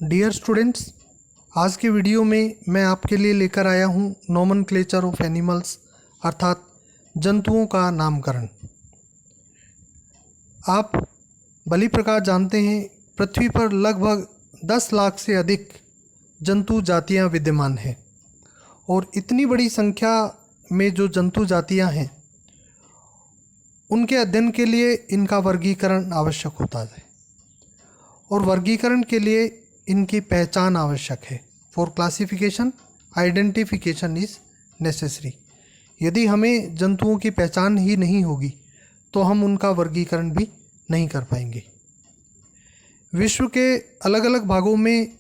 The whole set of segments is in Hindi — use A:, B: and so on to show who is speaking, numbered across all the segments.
A: डियर स्टूडेंट्स, आज के वीडियो में मैं आपके लिए लेकर आया हूँ नोमेनक्लेचर ऑफ एनिमल्स अर्थात जंतुओं का नामकरण। आप भली प्रकार जानते हैं पृथ्वी पर लगभग 10 लाख से अधिक जंतु जातियाँ विद्यमान हैं और इतनी बड़ी संख्या में जो जंतु जातियाँ हैं उनके अध्ययन के लिए इनका वर्गीकरण आवश्यक होता है और वर्गीकरण के लिए इनकी पहचान आवश्यक है। For classification identification is necessary. यदि हमें जंतुओं की पहचान ही नहीं होगी तो हम उनका वर्गीकरण भी नहीं कर पाएंगे। विश्व के अलग अलग भागों में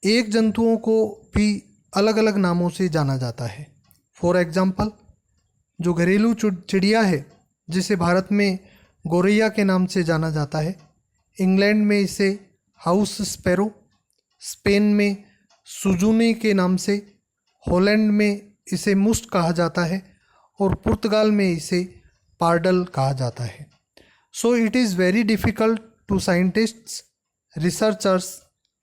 A: एक जंतुओं को भी अलग अलग नामों से जाना जाता है। फॉर एग्जाम्पल, जो घरेलू चिड़िया है जिसे भारत में गोरैया के नाम से जाना जाता है, इंग्लैंड में इसे हाउस स्पैरो, स्पेन में सुजुनी के नाम से, हॉलैंड में इसे मुस्ट कहा जाता है और पुर्तगाल में इसे पार्डल कहा जाता है। So it is very difficult to scientists, researchers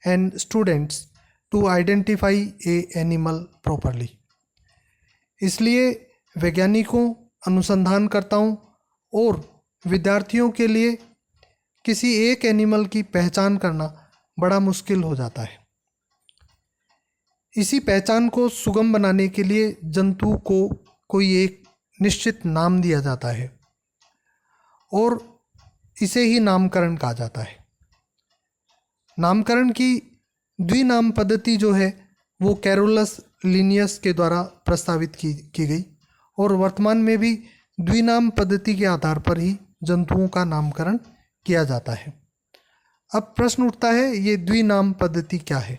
A: and students to identify a animal properly. इसलिए वैज्ञानिकों, अनुसंधानकर्ताओं और विद्यार्थियों के लिए किसी एक एनिमल की पहचान करना बड़ा मुश्किल हो जाता है। इसी पहचान को सुगम बनाने के लिए जंतु को कोई एक निश्चित नाम दिया जाता है और इसे ही नामकरण कहा जाता है। नामकरण की द्विनाम पद्धति जो है वो कैरोलस लिनियस के द्वारा प्रस्तावित की गई और वर्तमान में भी द्विनाम पद्धति के आधार पर ही जंतुओं का नामकरण किया जाता है। अब प्रश्न उठता है, ये द्विनाम पद्धति क्या है?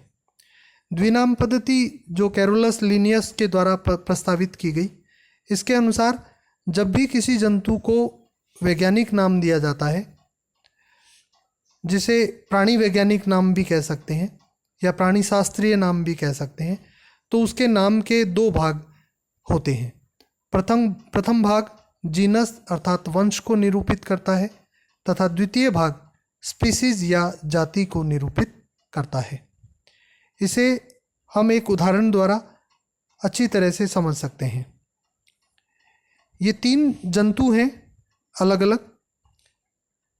A: द्विनाम पद्धति जो कैरोलस लिनियस के द्वारा प्रस्तावित की गई, इसके अनुसार जब भी किसी जंतु को वैज्ञानिक नाम दिया जाता है, जिसे प्राणी वैज्ञानिक नाम भी कह सकते हैं या प्राणी शास्त्रीय नाम भी कह सकते हैं, तो उसके नाम के दो भाग होते हैं। प्रथम भाग जीनस अर्थात वंश को निरूपित करता है तथा द्वितीय भाग स्पीसीज या जाति को निरूपित करता है। इसे हम एक उदाहरण द्वारा अच्छी तरह से समझ सकते हैं। ये 3 जंतु हैं अलग अलग,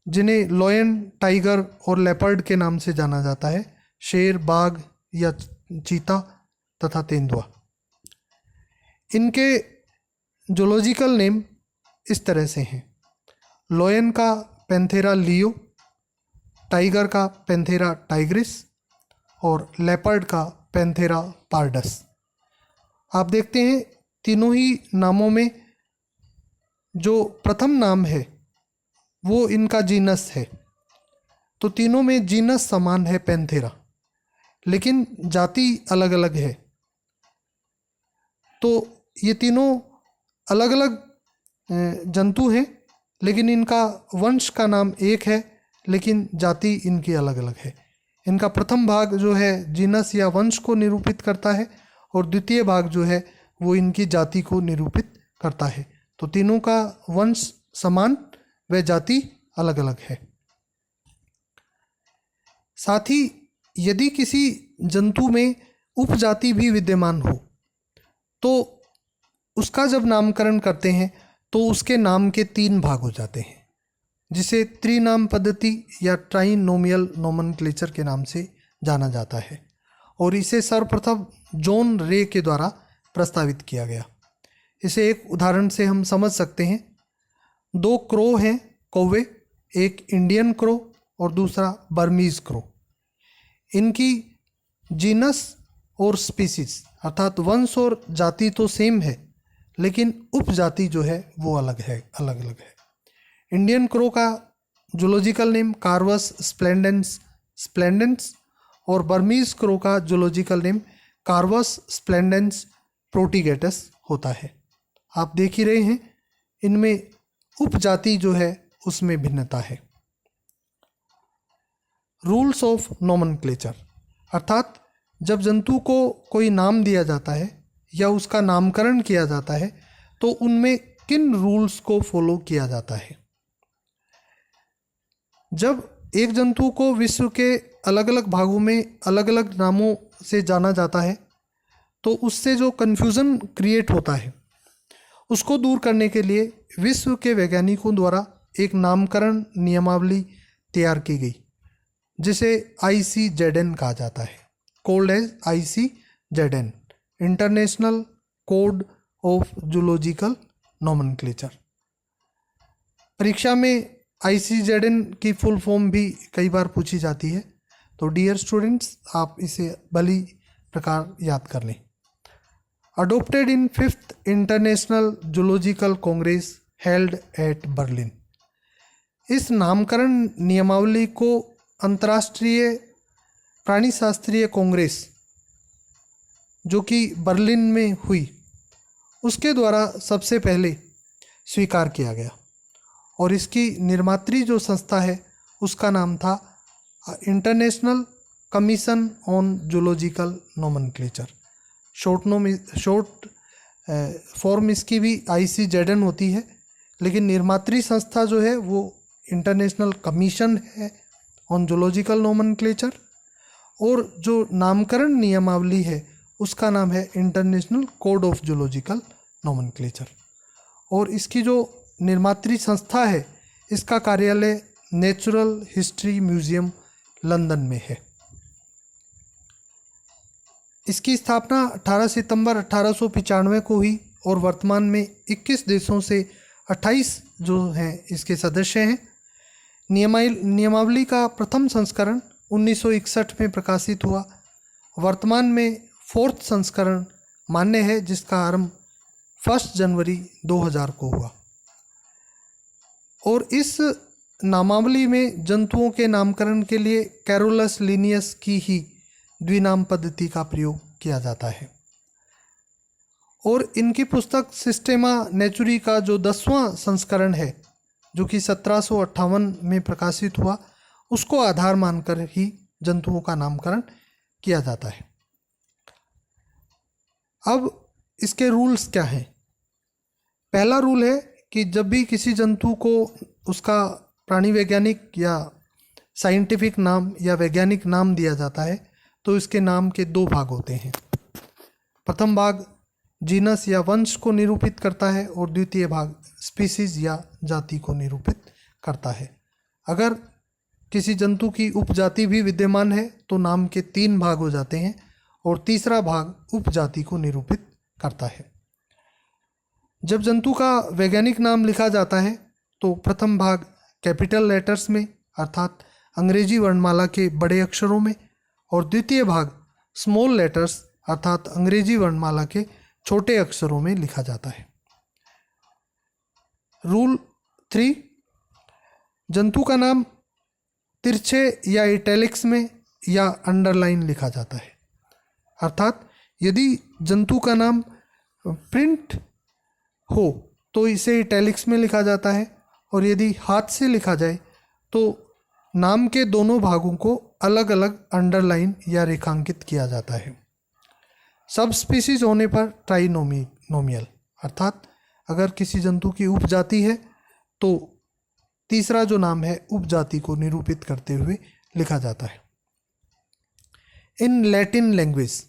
A: जिन्हें लॉयन, टाइगर और लेपर्ड के नाम से जाना जाता है। शेर, बाघ या चीता तथा तेंदुआ। इनके जूलॉजिकल नेम इस तरह से हैं। लॉयन का पैंथेरा लियो, टाइगर का पैंथेरा टाइग्रिस और लेपर्ड का पैंथेरा पार्डस। आप देखते हैं तीनों ही नामों में जो प्रथम नाम है वो इनका जीनस है, तो तीनों में जीनस समान है पैंथेरा, लेकिन जाति अलग अलग है। तो ये तीनों अलग अलग जंतु हैं, लेकिन इनका वंश का नाम एक है, लेकिन जाति इनकी अलग अलग है। इनका प्रथम भाग जो है जीनस या वंश को निरूपित करता है और द्वितीय भाग जो है वो इनकी जाति को निरूपित करता है। तो तीनों का वंश समान व जाति अलग अलग है। साथ ही यदि किसी जंतु में उपजाति भी विद्यमान हो तो उसका जब नामकरण करते हैं तो उसके नाम के 3 भाग हो जाते हैं, जिसे त्रिनाम पद्धति या ट्राइनोमियल नोमेनक्लेचर के नाम से जाना जाता है और इसे सर्वप्रथम जॉन रे के द्वारा प्रस्तावित किया गया। इसे एक उदाहरण से हम समझ सकते हैं। 2 क्रो हैं, कौवे, एक इंडियन क्रो और दूसरा बर्मीज क्रो। इनकी जीनस और स्पीसीज अर्थात वंश और जाति तो सेम है, लेकिन उपजाति जो है वो अलग अलग है। इंडियन क्रो का जूलॉजिकल नेम कार्वस स्प्लेंडेंस और बर्मीज क्रो का जूलॉजिकल नेम कार्वस स्प्लेंडेंस प्रोटिगेटस होता है। आप देख ही रहे हैं इनमें उपजाति जो है उसमें भिन्नता है। रूल्स ऑफ नोमेनक्लेचर अर्थात जब जंतु को कोई नाम दिया जाता है या उसका नामकरण किया जाता है तो उनमें किन रूल्स को फॉलो किया जाता है। जब एक जंतु को विश्व के अलग अलग भागों में अलग अलग नामों से जाना जाता है, तो उससे जो कन्फ्यूज़न क्रिएट होता है उसको दूर करने के लिए विश्व के वैज्ञानिकों द्वारा एक नामकरण नियमावली तैयार की गई, जिसे ICZN कहा जाता है, called as ICZN, international code of zoological nomenclature. परीक्षा में ICZN की फुल फॉर्म भी कई बार पूछी जाती है, तो डियर स्टूडेंट्स आप इसे भली प्रकार याद कर लें। Adopted in 5th international zoological Congress held at Berlin. इस नामकरण नियमावली को अंतर्राष्ट्रीय प्राणीशास्त्रीय कांग्रेस जो कि बर्लिन में हुई उसके द्वारा सबसे पहले स्वीकार किया गया, और इसकी निर्मात्री जो संस्था है उसका नाम था international commission on zoological nomenclature. Short form इसकी भी ICZN होती है, लेकिन निर्मात्री संस्था जो है वो इंटरनेशनल कमीशन है ऑन जूलॉजिकल नोमेनक्लेचर, और जो नामकरण नियमावली है उसका नाम है international code of zoological nomenclature. और इसकी जो निर्मात्री संस्था है इसका कार्यालय नेचुरल हिस्ट्री म्यूजियम लंदन में है। इसकी स्थापना 18 सितंबर 1895 को हुई, और वर्तमान में 21 देशों से 28 जो हैं इसके सदस्य हैं। नियमावली का प्रथम संस्करण 1961 में प्रकाशित हुआ। वर्तमान में 4th संस्करण मान्य है, जिसका आरंभ 1 जनवरी 2000 को हुआ। और इस नामावली में जंतुओं के नामकरण के लिए कैरोलस लिनियस की ही द्विनाम पद्धति का प्रयोग किया जाता है। और इनकी पुस्तक सिस्टेमा नेचुरी का जो 10वां संस्करण है, जो कि 1758 में प्रकाशित हुआ, उसको आधार मानकर ही जंतुओं का नामकरण किया जाता है। अब इसके रूल्स क्या हैं? पहला रूल है कि जब भी किसी जंतु को उसका प्राणी वैज्ञानिक या साइंटिफिक नाम या वैज्ञानिक नाम दिया जाता है तो इसके नाम के 2 भाग होते हैं। प्रथम भाग जीनस या वंश को निरूपित करता है, और द्वितीय भाग स्पीसीज या जाति को निरूपित करता है। अगर किसी जंतु की उपजाति भी विद्यमान है तो नाम के 3 भाग हो जाते हैं, और तीसरा भाग उपजाति को निरूपित करता है। जब जंतु का वैज्ञानिक नाम लिखा जाता है तो प्रथम भाग कैपिटल लेटर्स में अर्थात अंग्रेजी वर्णमाला के बड़े अक्षरों में, और द्वितीय भाग स्मॉल लेटर्स अर्थात अंग्रेजी वर्णमाला के छोटे अक्षरों में लिखा जाता है। रूल 3, जंतु का नाम तिरछे या इटैलिक्स में या अंडरलाइन लिखा जाता है। अर्थात यदि जंतु का नाम प्रिंट हो तो इसे इटैलिक्स में लिखा जाता है, और यदि हाथ से लिखा जाए तो नाम के दोनों भागों को अलग अलग अंडरलाइन या रेखांकित किया जाता है। सब स्पीसीज होने पर ट्राइनोमियल, अर्थात अगर किसी जंतु की उपजाति है तो तीसरा जो नाम है उपजाति को निरूपित करते हुए लिखा जाता है। In Latin language,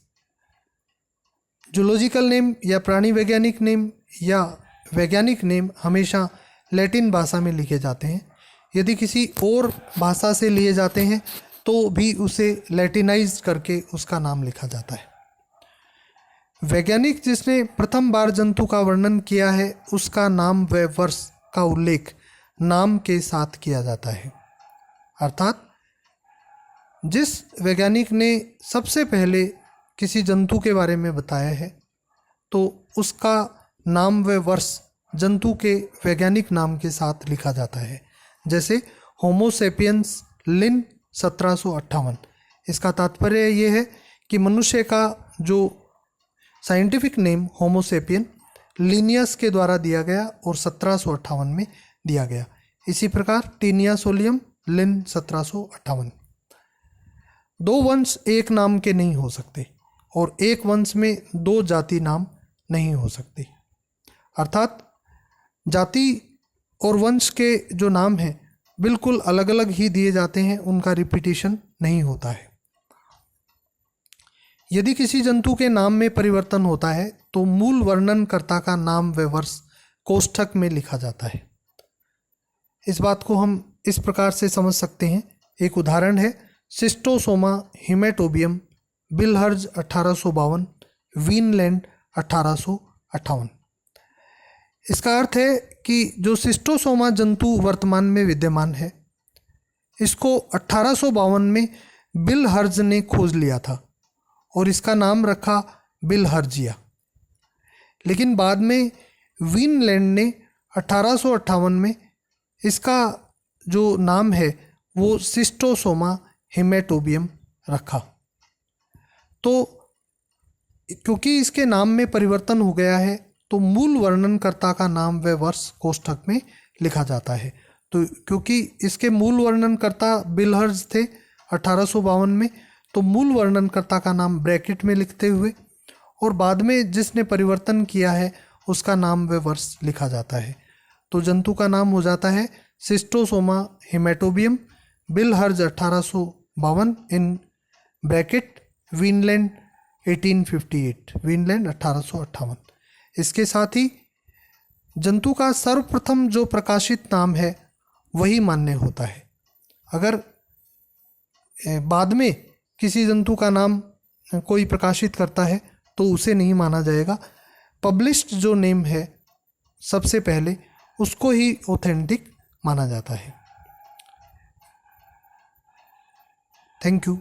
A: zoological name या प्राणी वैज्ञानिक नेम या वैज्ञानिक नेम हमेशा लैटिन भाषा में लिखे जाते हैं। यदि किसी और भाषा से लिए जाते हैं तो भी उसे लैटिनाइज करके उसका नाम लिखा जाता है। वैज्ञानिक जिसने प्रथम बार जंतु का वर्णन किया है उसका नाम व वर्ष का उल्लेख नाम के साथ किया जाता है। अर्थात जिस वैज्ञानिक ने सबसे पहले किसी जंतु के बारे में बताया है तो उसका नाम व वर्ष जंतु के वैज्ञानिक नाम के साथ लिखा जाता है। जैसे होमो सेपियंस लिन 1758। इसका तात्पर्य ये है कि मनुष्य का जो साइंटिफिक नेम होमो सेपियन लिनियस के द्वारा दिया गया और 1758 में दिया गया। इसी प्रकार टीनिया सोलियम लिन 1758। 2 वंश एक नाम के नहीं हो सकते और एक वंश में 2 जाति नाम नहीं हो सकते। अर्थात जाति और वंश के जो नाम हैं बिल्कुल अलग अलग ही दिए जाते हैं, उनका रिपीटेशन नहीं होता है। यदि किसी जंतु के नाम में परिवर्तन होता है तो मूल वर्णनकर्ता का नाम व वर्ष कोष्ठक में लिखा जाता है। इस बात को हम इस प्रकार से समझ सकते हैं। एक उदाहरण है शिस्टोसोमा हिमेटोबियम, बिलहर्ज 1852, वीनलैंड 1858। इसका अर्थ है कि जो शिस्टोसोमा जंतु वर्तमान में विद्यमान है, इसको 1852 में बिलहर्ज ने खोज लिया था और इसका नाम रखा बिलहर्जिया। लेकिन बाद में वीनलैंड ने 1858 में इसका जो नाम है वो शिस्टोसोमा हिमेटोबियम रखा। तो क्योंकि इसके नाम में परिवर्तन हो गया है तो मूल वर्णनकर्ता का नाम व वर्ष कोष्ठक में लिखा जाता है। तो क्योंकि इसके मूल वर्णनकर्ता बिलहर्ज थे 1852 में, तो मूल वर्णनकर्ता का नाम ब्रैकेट में लिखते हुए और बाद में जिसने परिवर्तन किया है उसका नाम व वर्ष लिखा जाता है। तो जंतु का नाम हो जाता है शिस्टोसोमा हिमेटोबियम, बिलहर्ज 1852 इन ब्रैकेट वीनलैंड 1858, वीनलैंड 1858। इसके साथ ही जंतु का सर्वप्रथम जो प्रकाशित नाम है वही मान्य होता है। अगर बाद में किसी जंतु का नाम कोई प्रकाशित करता है तो उसे नहीं माना जाएगा। पब्लिश्ड जो नेम है सबसे पहले उसको ही ऑथेंटिक माना जाता है। Thank you.